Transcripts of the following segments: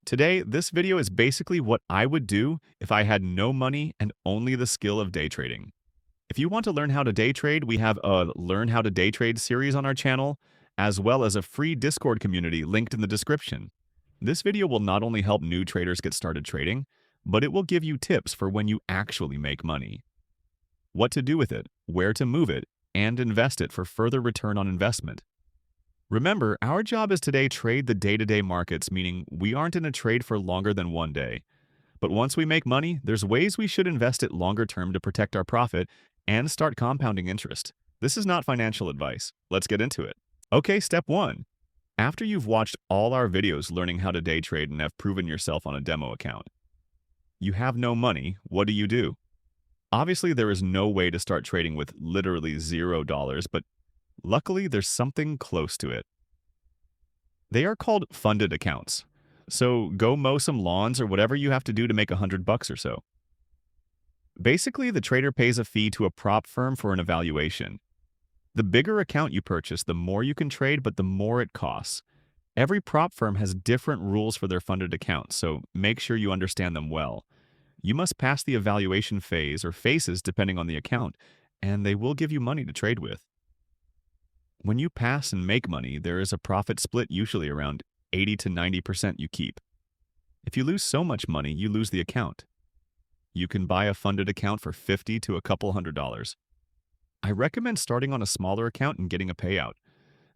Today, this video is basically what I would do if I had no money and only the skill of day trading. If you want to learn how to day trade, we have a Learn How to Day Trade series on our channel, as well as a free Discord community linked in the description. This video will not only help new traders get started trading, but it will give you tips for when you actually make money. What to do with it, where to move it, and invest it for further return on investment. Remember, our job is today trade the day-to-day markets, meaning we aren't in a trade for longer than one day. But once we make money, there's ways we should invest it longer term to protect our profit and start compounding interest. This is not financial advice. Let's get into it. Okay, step 1. After you've watched all our videos learning how to day trade and have proven yourself on a demo account, you have no money, what do? Obviously, there is no way to start trading with literally $0, but luckily, there's something close to it. They are called funded accounts. So go mow some lawns or whatever you have to do to make $100 or so. Basically, the trader pays a fee to a prop firm for an evaluation. The bigger account you purchase, the more you can trade, but the more it costs. Every prop firm has different rules for their funded accounts, so make sure you understand them well. You must pass the evaluation phase or phases depending on the account, and they will give you money to trade with. When you pass and make money, there is a profit split, usually around 80 to 90% you keep. If you lose so much money, you lose the account. You can buy a funded account for $50 to a couple $100. I recommend starting on a smaller account and getting a payout,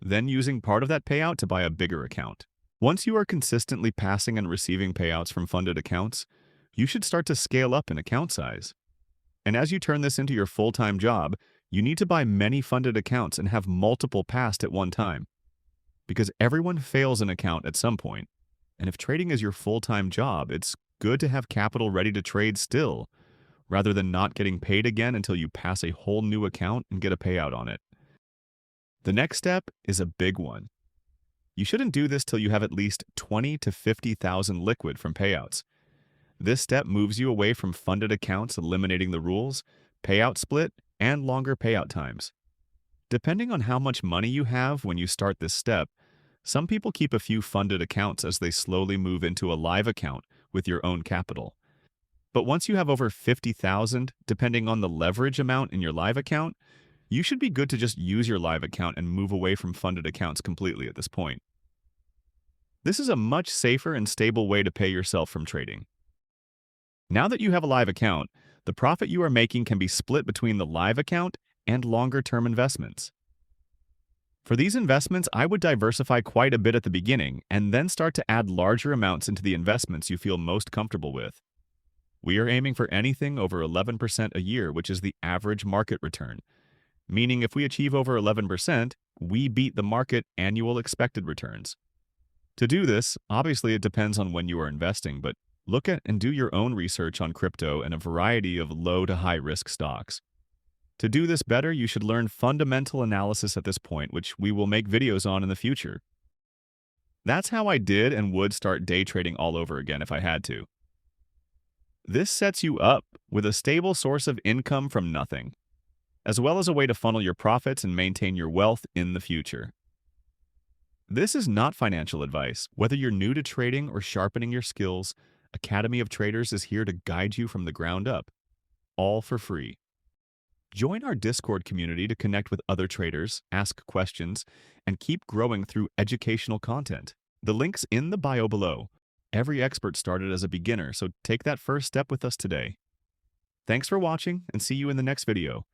then using part of that payout to buy a bigger account. Once you are consistently passing and receiving payouts from funded accounts, you should start to scale up in account size. And as you turn this into your full-time job, you need to buy many funded accounts and have multiple passed at one time. Because everyone fails an account at some point, and if trading is your full-time job, it's good to have capital ready to trade still, rather than not getting paid again until you pass a whole new account and get a payout on it. The next step is a big one. You shouldn't do this till you have at least 20 to 50,000 liquid from payouts. This step moves you away from funded accounts, eliminating the rules, payout split, and longer payout times. Depending on how much money you have when you start this step, some people keep a few funded accounts as they slowly move into a live account with your own capital. But once you have over 50,000, depending on the leverage amount in your live account, you should be good to just use your live account and move away from funded accounts completely at this point. This is a much safer and stable way to pay yourself from trading. Now that you have a live account, the profit you are making can be split between the live account and longer-term investments. For these investments, I would diversify quite a bit at the beginning and then start to add larger amounts into the investments you feel most comfortable with. We are aiming for anything over 11% a year, which is the average market return. Meaning if we achieve over 11%, we beat the market annual expected returns. To do this, obviously it depends on when you are investing, but look at and do your own research on crypto and a variety of low to high risk stocks. To do this better, you should learn fundamental analysis at this point, which we will make videos on in the future. That's how I did and would start day trading all over again if I had to. This sets you up with a stable source of income from nothing, as well as a way to funnel your profits and maintain your wealth in the future. This is not financial advice. Whether you're new to trading or sharpening your skills, Academy of Traders is here to guide you from the ground up, all for free. Join our Discord community to connect with other traders, ask questions, and keep growing through educational content. The link's in the bio below. Every expert started as a beginner, so take that first step with us today. Thanks for watching, and see you in the next video.